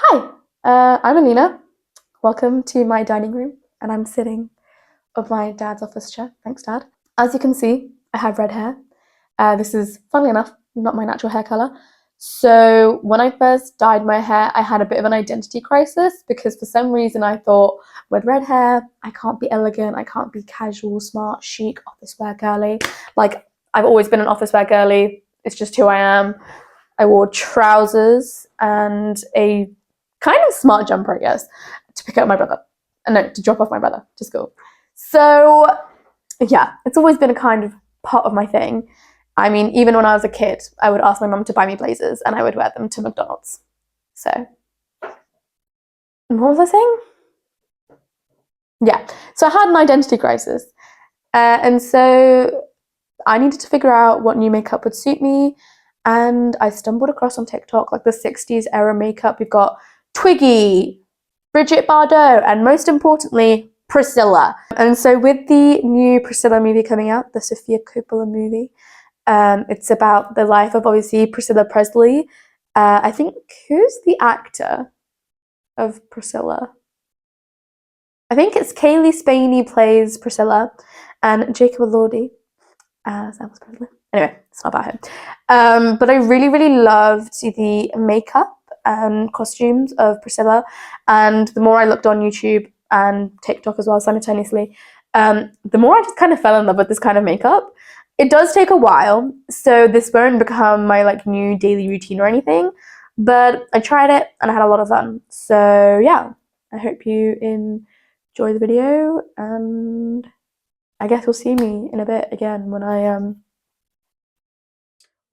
Hi, I'm Aleena. Welcome to my dining room, and I'm sitting on my dad's office chair. Thanks, Dad. As you can see, I have red hair. This is, funnily enough, not my natural hair color. So when I first dyed my hair, I had a bit of an identity crisis because for some reason I thought with red hair, I can't be elegant, I can't be casual, smart, chic, office wear girly. Like, I've always been an office wear girly. It's just who I am. I wore trousers and a kind of smart jumper, I guess, to pick up my brother. No, to drop off my brother to school. So, yeah, it's always been a kind of part of my thing. I mean, even when I was a kid, I would ask my mum to buy me blazers and I would wear them to McDonald's. So, what was I saying? Yeah, so I had an identity crisis. And so I needed to figure out what new makeup would suit me. And I stumbled across on TikTok like the 60s era makeup. We've got Twiggy, Bridget Bardot, and most importantly, Priscilla. And so, with the new Priscilla movie coming out, the Sofia Coppola movie, it's about the life of obviously Priscilla Presley. I think who's the actor of Priscilla? I think it's Kaylee Spaney plays Priscilla, and Jacob Elordi as Elvis Presley. Anyway, it's not about him. But I really, really loved the makeup and costumes of Priscilla. And the more I looked on YouTube and TikTok as well simultaneously, the more I just kind of fell in love with this kind of makeup. It does take a while, so this won't become my like new daily routine or anything. But I tried it and I had a lot of fun. So yeah, I hope you enjoy the video and I guess you'll see me in a bit again when I.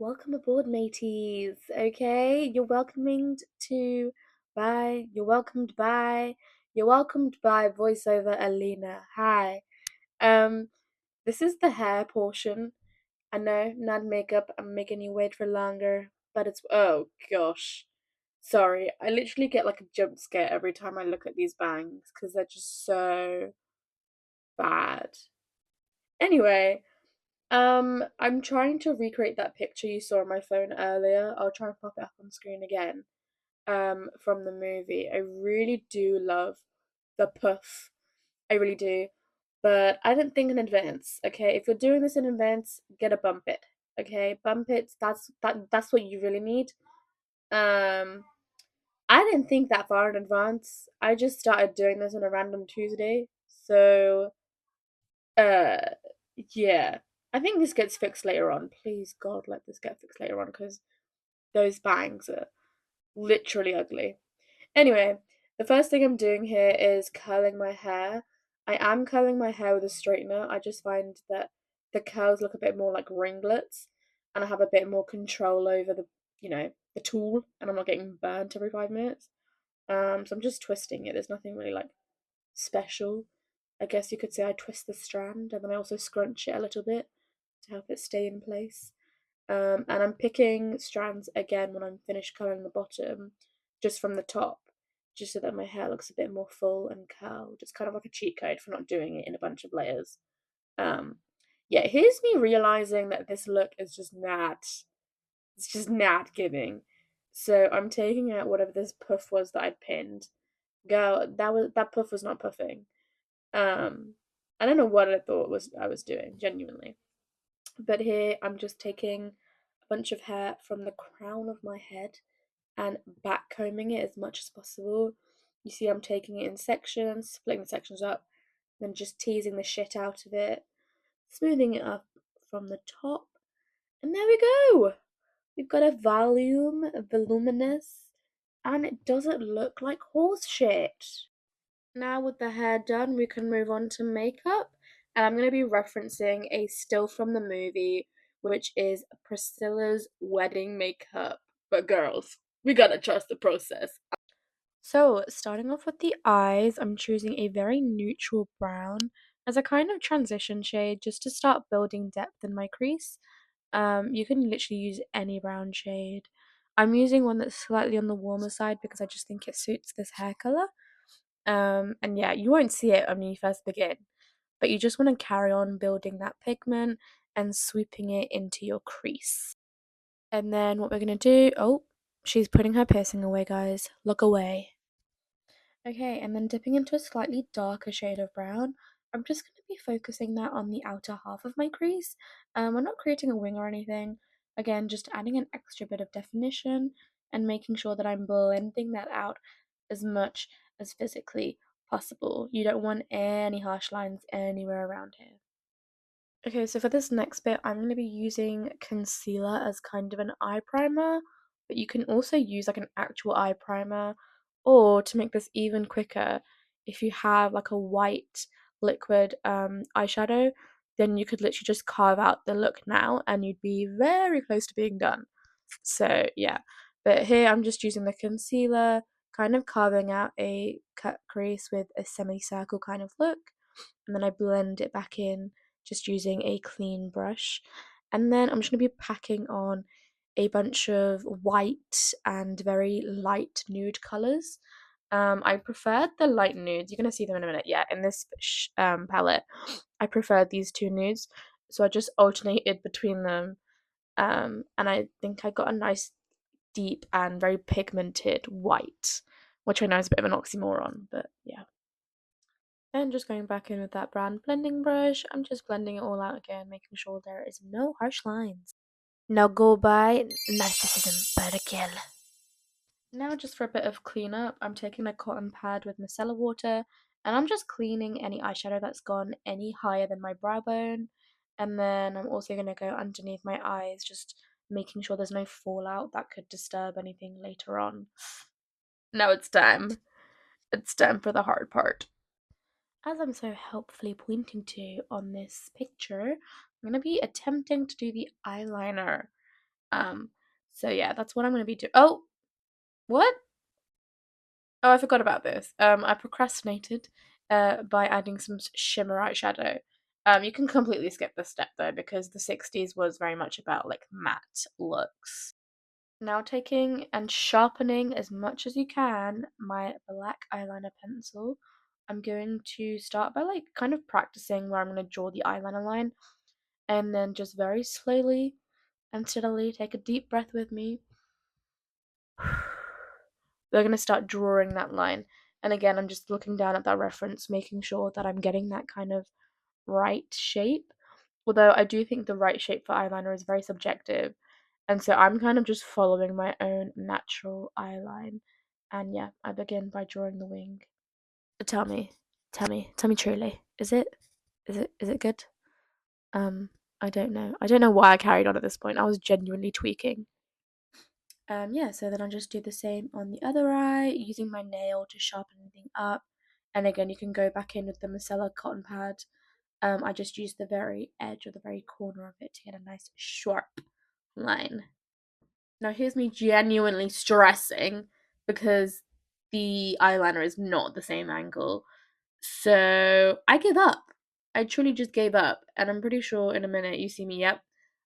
Welcome aboard, mateys. Okay, you're welcomed to by. You're welcomed by. You're welcomed by voiceover Aleena. Hi. Um, this is the hair portion. I know, not makeup. I'm making you wait for longer, but it's oh gosh. Sorry, I literally get like a jump scare every time I look at these bangs because they're just so bad. Anyway, I'm trying to recreate that picture you saw on my phone earlier. I'll try and pop it up on screen again. From the movie. I really do love the puff. I really do. But I didn't think in advance. Okay, if you're doing this in advance, get a bump it. Okay, bump it. That's what you really need. Um, I didn't think that far in advance. I just started doing this on a random Tuesday. So uh, yeah. I think this gets fixed later on. Please, God, let this get fixed later on because those bangs are literally ugly. Anyway, the first thing I'm doing here is curling my hair. I am curling my hair with a straightener. I just find that the curls look a bit more like ringlets and I have a bit more control over the tool and I'm not getting burnt every 5 minutes. So I'm just twisting it. There's nothing really like special. I guess you could say I twist the strand and then I also scrunch it a little bit to help it stay in place. And I'm picking strands again when I'm finished colouring the bottom, just from the top, just so that my hair looks a bit more full and curled. It's kind of like a cheat code for not doing it in a bunch of layers. Um, yeah, here's me realising that this look is just not, it's just not giving. So I'm taking out whatever this puff was that I'd pinned. Girl, that puff was not puffing. Um, I don't know what I thought was I was doing, genuinely. But here I'm just taking a bunch of hair from the crown of my head and back combing it as much as possible. You see, I'm taking it in sections, splitting the sections up, then just teasing the shit out of it, smoothing it up from the top, and there we go. We've got a voluminous, and it doesn't look like horse shit. Now with the hair done, we can move on to makeup. And I'm going to be referencing a still from the movie, which is Priscilla's wedding makeup. But girls, we gotta trust the process. So, starting off with the eyes, I'm choosing a very neutral brown as a kind of transition shade just to start building depth in my crease. You can literally use any brown shade. I'm using one that's slightly on the warmer side because I just think it suits this hair color. And yeah, you won't see it when you first begin, but you just want to carry on building that pigment and sweeping it into your crease. And then what we're going to do, oh, She's putting her piercing away, guys. Look away. Okay, and then dipping into a slightly darker shade of brown, I'm just going to be focusing that on the outer half of my crease. We're not creating a wing or anything. Again, just adding an extra bit of definition and making sure that I'm blending that out as much as physically possible. You don't want any harsh lines anywhere around here. Okay, so for this next bit, I'm going to be using concealer as kind of an eye primer, but you can also use like an actual eye primer, or to make this even quicker, if you have like a white liquid eyeshadow, then you could literally just carve out the look now and you'd be very close to being done. So yeah, but here I'm just using the concealer, kind of carving out a cut crease with a semicircle kind of look, and then I blend it back in just using a clean brush. And then I'm just going to be packing on a bunch of white and very light nude colours. I preferred the light nudes. You're going to see them in a minute. Yeah, in this palette, I preferred these two nudes. So I just alternated between them. And I think I got a nice deep and very pigmented white, which I know is a bit of an oxymoron, but yeah. And just going back in with that brand blending brush, I'm just blending it all out again, making sure there is no harsh lines. Now go by narcissism by the kill. Now just for a bit of cleanup, I'm taking a cotton pad with micellar water and I'm just cleaning any eyeshadow that's gone any higher than my brow bone. And then I'm also going to go underneath my eyes, just making sure there's no fallout that could disturb anything later on. Now it's time. It's time for the hard part. As I'm so helpfully pointing to on this picture, I'm going to be attempting to do the eyeliner. Um, so yeah, that's what I'm going to be doing. Oh, what? Oh, I forgot about this. I procrastinated by adding some shimmer eyeshadow. You can completely skip this step though, because the 60s was very much about like matte looks. Now taking and sharpening as much as you can my black eyeliner pencil, I'm going to start by like kind of practicing where I'm going to draw the eyeliner line, and then just very slowly and steadily take a deep breath with me. We're going to start drawing that line. And again, I'm just looking down at that reference, making sure that I'm getting that kind of right shape. Although I do think the right shape for eyeliner is very subjective. And so I'm kind of just following my own natural eyeline. And yeah, I begin by drawing the wing. Tell me truly. Is it good? I don't know. I don't know why I carried on at this point. I was genuinely tweaking. Yeah, so then I'll just do the same on the other eye, using my nail to sharpen anything up. And again, you can go back in with the micellar cotton pad. I just use the very edge or the very corner of it to get a nice sharp line. Now here's me genuinely stressing because the eyeliner is not the same angle. So I give up. I truly just gave up. And I'm pretty sure in a minute you see me, yep.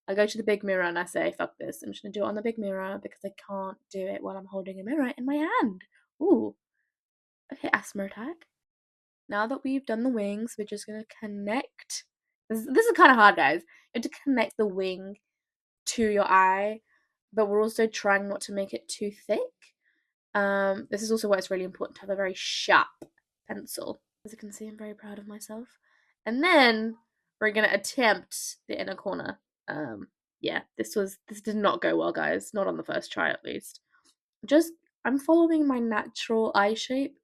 I go to the big mirror and I say, fuck this. I'm just gonna do it on the big mirror because I can't do it while I'm holding a mirror in my hand. Ooh. Okay, asthma attack. Now that we've done the wings, we're just gonna connect. This is kind of hard, guys. You have to connect the wing to your eye, but we're also trying not to make it too thick. This is also why it's really important to have a very sharp pencil. As you can see, I'm very proud of myself. And then we're gonna attempt the inner corner. Yeah, this did not go well, guys. Not on the first try, at least. I'm following my natural eye shape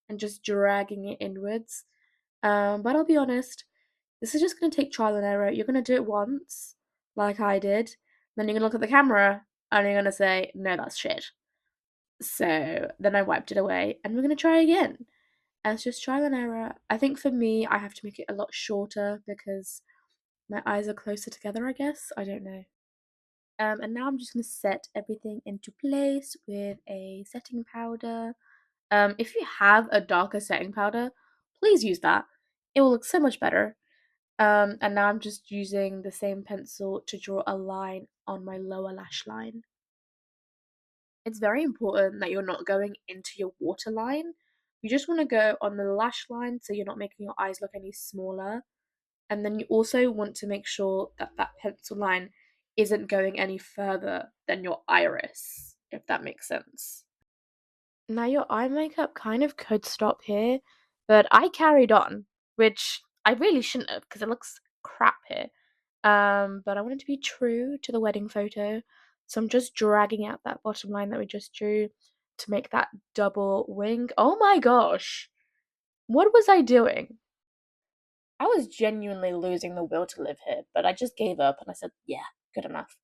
and just dragging it inwards. But I'll be honest, this is just gonna take trial and error. You're gonna do it once, like I did. Then you're gonna look at the camera and you're gonna say, no, that's shit. So then I wiped it away and we're gonna try again. And it's just trial and error. I think for me, I have to make it a lot shorter because my eyes are closer together, I guess. I don't know. And now I'm just going to set everything into place with a setting powder. If you have a darker setting powder, please use that. It will look so much better. And now I'm just using the same pencil to draw a line on my lower lash line. It's very important that you're not going into your waterline. You just want to go on the lash line so you're not making your eyes look any smaller. And then you also want to make sure that that pencil line isn't going any further than your iris if that makes sense. Now your eye makeup kind of could stop here, but I carried on, which I really shouldn't have because it looks crap here. But I wanted to be true to the wedding photo, so I'm just dragging out that bottom line that we just drew to make that double wing. Oh my gosh, what was I doing? I was genuinely losing the will to live here, but I just gave up and I said, yeah, good enough.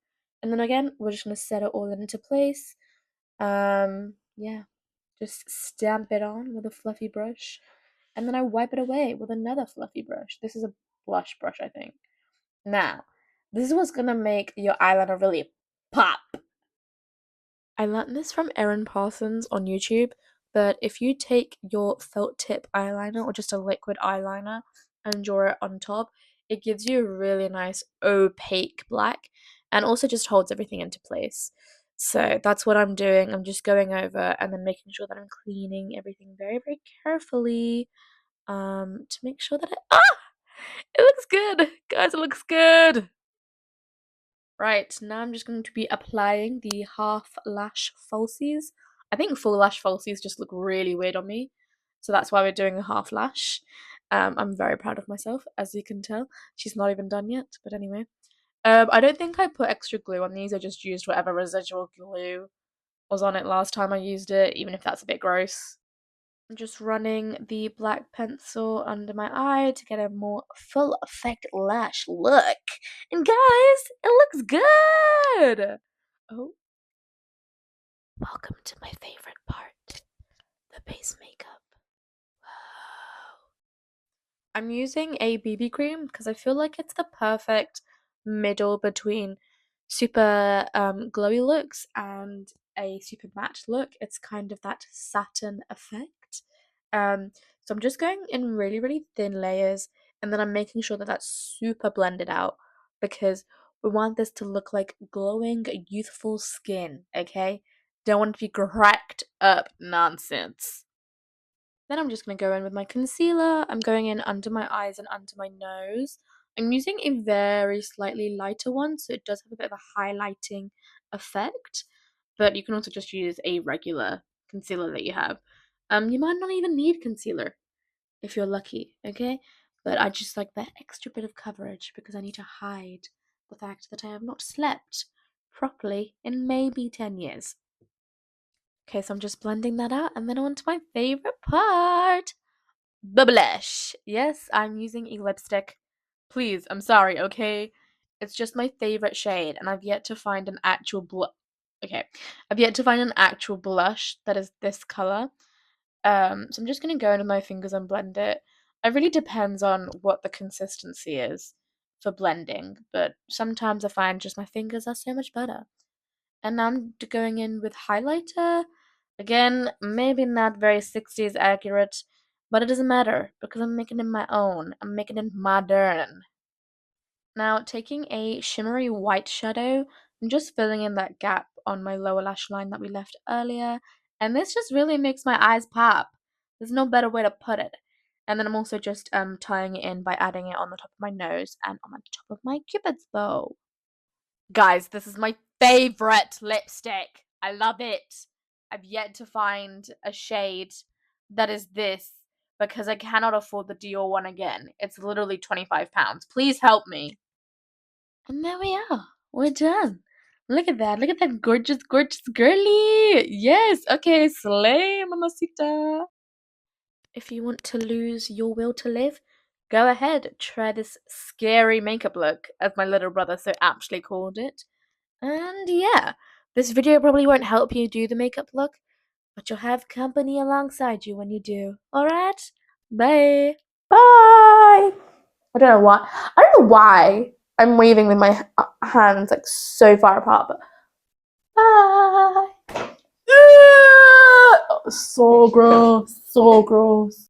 And then again, we're just gonna set it all into place. Yeah, just stamp it on with a fluffy brush, and then I wipe it away with another fluffy brush. This is a blush brush, I think. Now, this is what's gonna make your eyeliner really pop. I learned this from Erin Parsons on YouTube, but if you take your felt tip eyeliner or just a liquid eyeliner and draw it on top, it gives you a really nice opaque black and also just holds everything into place. So that's what I'm doing. I'm just going over and then making sure that I'm cleaning everything very, very carefully to make sure that it looks good. Guys, it looks good. Right, now I'm just going to be applying the half lash falsies. I think full lash falsies just look really weird on me, so that's why we're doing a half lash. I'm very proud of myself, as you can tell. She's not even done yet, but anyway. I don't think I put extra glue on these. I just used whatever residual glue was on it last time I used it, even if that's a bit gross. I'm just running the black pencil under my eye to get a more full effect lash look. And guys, it looks good! Oh. Welcome to my favorite part, the base makeup. Wow. I'm using a BB cream because I feel like it's the perfect middle between super glowy looks and a super matte look. It's kind of that satin effect. So I'm just going in really, really thin layers, and then I'm making sure that that's super blended out because we want this to look like glowing, youthful skin, okay? Don't want it to be cracked up nonsense. Then I'm just going to go in with my concealer. I'm going in under my eyes and under my nose. I'm using a very slightly lighter one, so it does have a bit of a highlighting effect. But you can also just use a regular concealer that you have. You might not even need concealer if you're lucky, okay? But I just like that extra bit of coverage because I need to hide the fact that I have not slept properly in maybe 10 years. Okay, so I'm just blending that out, and then on to my favorite part, the blush. Yes, I'm using a lipstick. Please, I'm sorry, okay? It's just my favorite shade, and I've yet to find an actual Okay, I've yet to find an actual blush that is this color. So I'm just gonna go in with my fingers and blend it. It really depends on what the consistency is for blending, but sometimes I find just my fingers are so much better. And now I'm going in with highlighter. Again, maybe not very 60s accurate, but it doesn't matter because I'm making it my own. I'm making it modern. Now, taking a shimmery white shadow, I'm just filling in that gap on my lower lash line that we left earlier. And this just really makes my eyes pop. There's no better way to put it. And then I'm also just tying it in by adding it on the top of my nose and on the top of my cupid's bow. Guys, this is my favorite lipstick. I love it. I've yet to find a shade that is this because I cannot afford the Dior one again. It's literally £25. Please help me. And there we are. We're done. Look at that. Look at that gorgeous, gorgeous girly. Yes. Okay. Slay, mamacita. If you want to lose your will to live, go ahead. Try this scary makeup look, as my little brother so aptly called it. And yeah, this video probably won't help you do the makeup look, but you'll have company alongside you when you do. Alright? Bye. Bye. I don't know why. I don't know why I'm waving with my hands like so far apart, but bye. So gross. So gross.